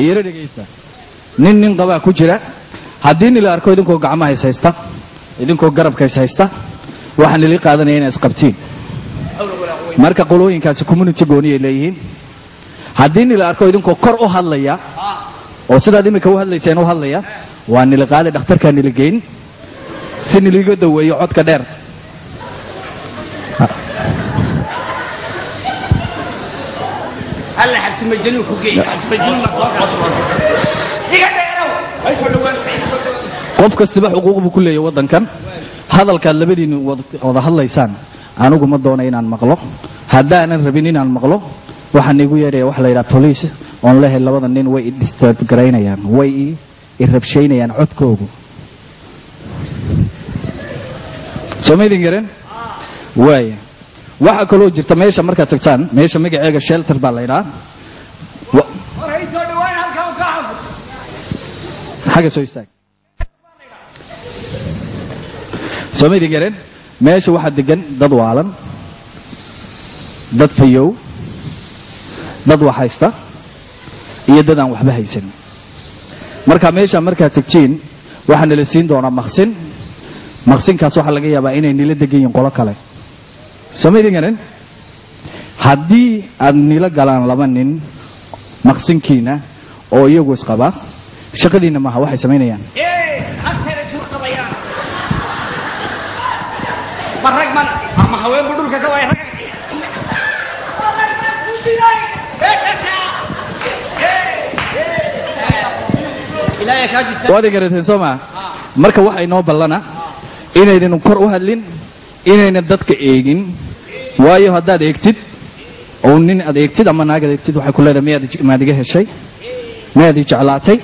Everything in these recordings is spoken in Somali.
يرى دقيقة نين قبا كجرا هدين اللي أركو إذن كو قعما هيسايستا إذن كو قرب كيسايستا وحن اللي قادنا هنا اسقبتين marka qolooyinkaasi community gooni ay leeyihiin hadii la arko idinku kor u hadlaya oo sida imika u hadlayseen u hadlaya waa nila qaali dhakhtarka nila geyn si niliga daweeyo codka dheer alla xabsi majnun ku geey xabsi majnun ma soo kaasho iga dheerow ay soo dhawaan qof kasta xuquuq buu ku leeyahay wadankan hadalka labadiin wada hadlaysaan anigu ma doono inaan maqlo haddaanan rabin inaan maqlo waxaan igu yeeray wax la yiraahdo police on leeyahay labada nin way disturb gareynayaan way i rabsheynayaan codkoodu Soomaalin garan way waxa kaloo jirta meesha marka tagtaan meesha magaceega shelter baa la yiraahdaa ay soo dhawaan halka ka xafid xaga soo istaag Soomaalin garan meesha waxa degan dad waalan dad fayow dad wax haysta iyo dad aan waxba haysan marka meesha marka tagtiin waxaan la siin doonaa maqsinkaas waxa laga yaabaa inay nila degan qolo kale Soomaalin garan haddii aad nila galaan laba nin maqsinkiina oo iyagu isqaba shaqadiina maaha waxay sameynayaan halkay soo qabayaan baragman ama haween budulka ka way rag ilaahay ka jisa wadi garateen Soomaa marka waxa inoo ballana inaydan kor u hadlin inayna dadka eegin waayo haddaad eegtid oo nin aad eegtid ama naag aad eegtid waxa ku leedahay maadiga heshay maadi jeclaatay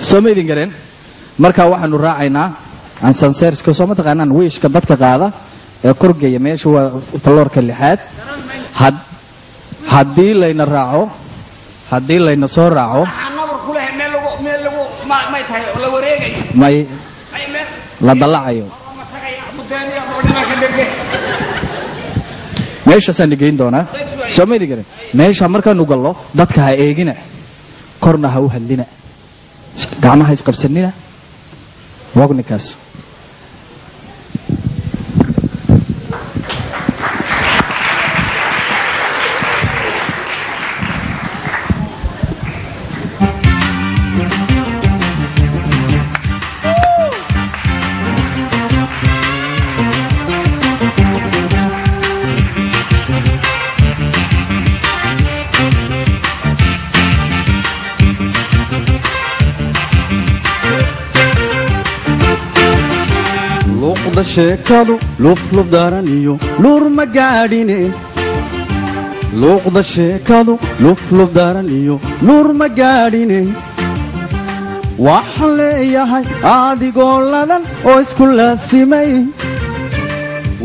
Soomaalin garan marka waxaanu raacaynaa aan sanseerska soo ma taqaanaan wiishka dadka qaada ee korgeeya meesha waa floorka lixaad haddii layna raaco haddii layna soo raaco nabar ku leh meel lagu ma tahay la wareegayo may la dalacayo meesha san dhigeyn doona Soomaalin garan meesha markaanu gallo dadka ha eegina korna ha u hadlina gacmaha isqabsanina waqnikas sheekadu luf daaraniyo luur ma gaadhine luuqda sheekadu luf daaraniyo luur ma gaadhine waxaan leeyahay adigoo ladan oo isku laasimay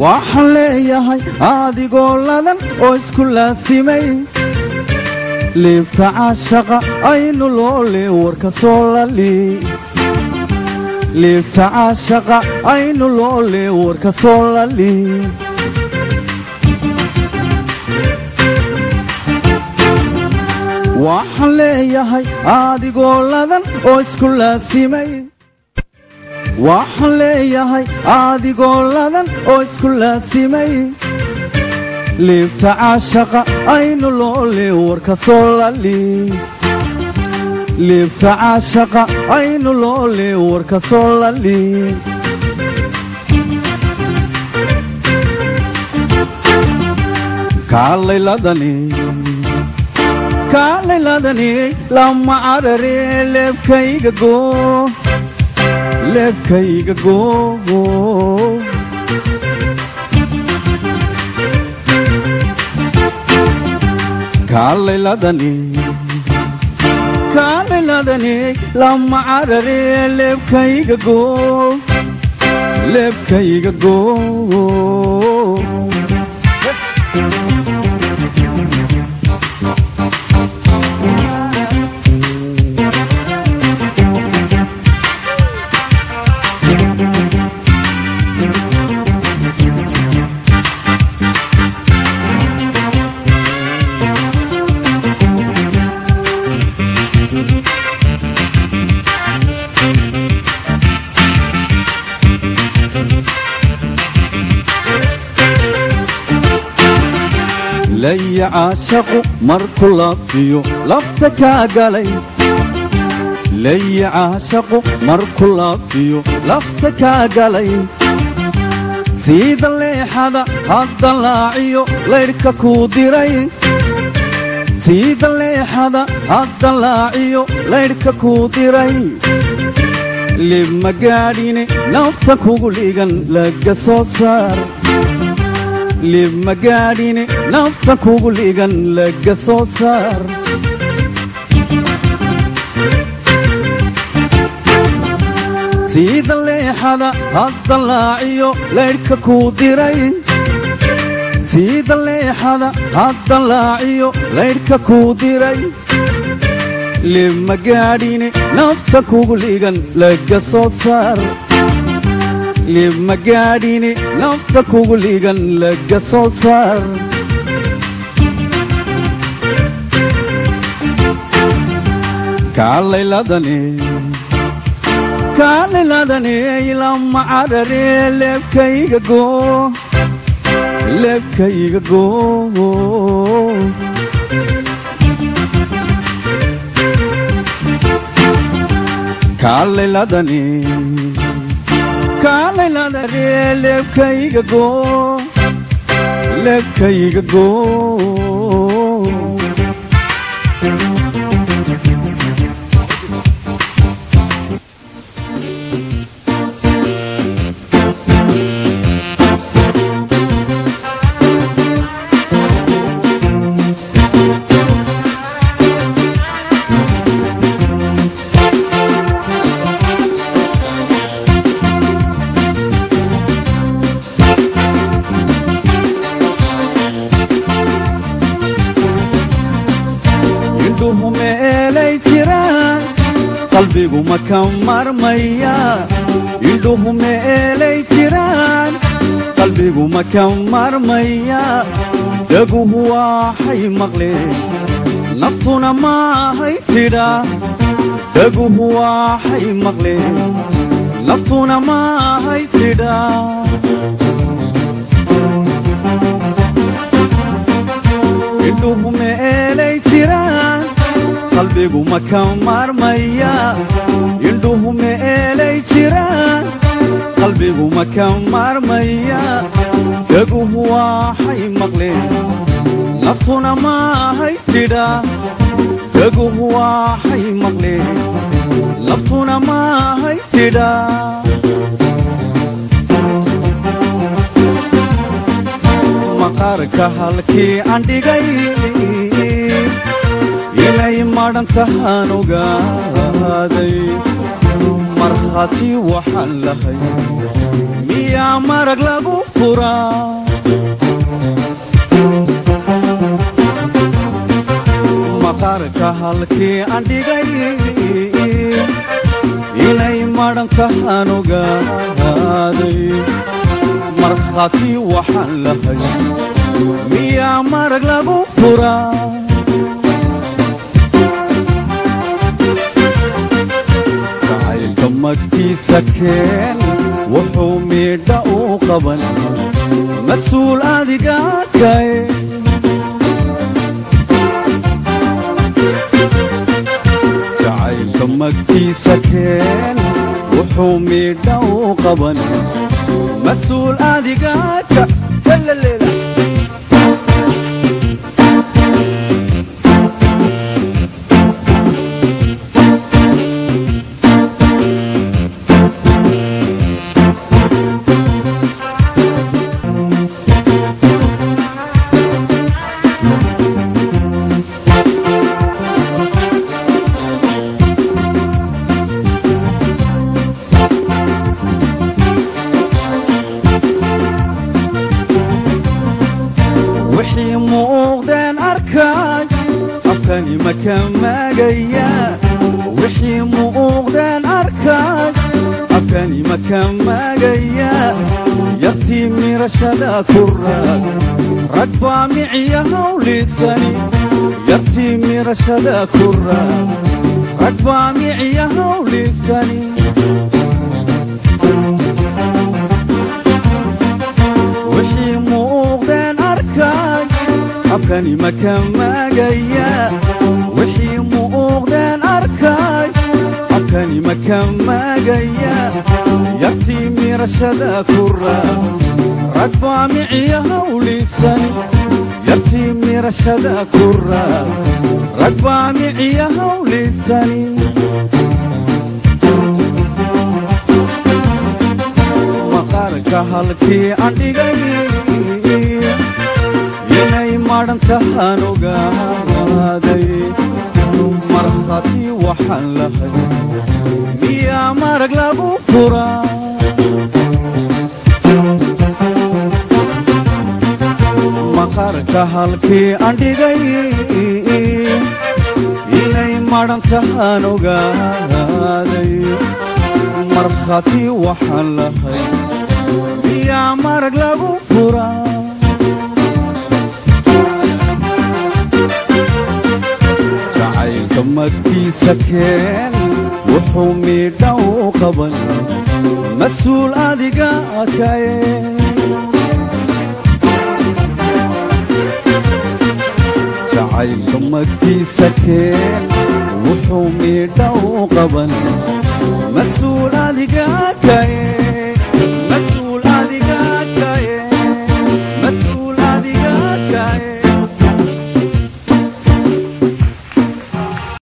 waxaan leeyahay adigoo ladan oo isku laasimay liibta caashaqa aynu loole warka soo lali liibta caashaqa aynu loole warka soo lali waxaan leeyahay adigoo ladan oo isku laasimay waxaan leeyahay adigoo ladan oo isku laasimay liibta caashaqa aynu loole warka soo lali liibta caashaqa aynu loole warka soo lali kaalayladani lama carare leebkayga goo kaalayladani lama carare leebkayga goo lay caashaqu markuu laafiyo lafta kaa galay lay caashaqu markuu laafiyo lafta kaa galay sida leexada hadda laaciyo laydhka kuu diray sida leexada hadda laaciyo laydhka kuu diray lib ma gaadhine nafta kugu dhigan laga soo saar lib ma gaadhine nafta kugu dhigan laga soo saar sida leexada hadda laaciyo laydhka kuu diray sida leexada hadda laaciyo laydhka kuu diray lib ma gaadhine nafta kugu dhigan laga soo saar lib ma gaadhine nafta kugu dhigan laga soo saar kaalayladane ilama carare leebkayga goo kaalayladane leebkayga goo qalbigu ma ka marmaya indhuhu meelay jiraan qalbigu ma ka marmaya dhaguhu waxay maqleen naftuna maahay tidhaa dhaguhu waxay maqleen naftuna maahay tidhaa indhuhu meelay jiraan qalbigu ma ka marmaya indhuhu meelay jiraan qalbigu ma ka marmaya dhaguhu waxay maqleen naftuna maahay tidhaa dhaguhu waxay maqleen naftuna maahay tidhaa maqaarka halkii aan dhigay inay madhan tahaan ogaaday markhaati waxaan lahay miyaa marag lagu furaa maqaarka halkii aan dhigay inay madhan tahaan ogaaday markhaati waxaan lahay miyaa marag lagu furaa magtiisa keen wuxuu miidha u qaban mas-uul adiga kae jacaylka magtiisa keen wuxuu miidha u qaban mas-uul adiga kalaleeda wixii muuqdeen arkay afkani ma ka magaya yartii mirashada ku raag rag baa miciya hawlisani yartii mirashada ku raag rag baa miciya hawlisani wixii muuqdeen arkay halkani makamagaya wixii muuqdeen arkay halkani makamagaya yartii mirashada kura ragba miciya hawlisan yartii mirashada kura ragba miciya hawlisan maqarka halkii aan dhigay inay maran tahan ogaaday markhaati waxaan lahay miyaa marag lagu furaa maqarka halkii aan dhigay inay maran tahan ogaaday markhaati waxaan lahay miyaa marag lagu furaa magtiisa keen wuxuu miidha u qaban mas-uul adiga kaye jacaylka magtiisa keen wuxuu miidha u qaban mas-uul adiga kaye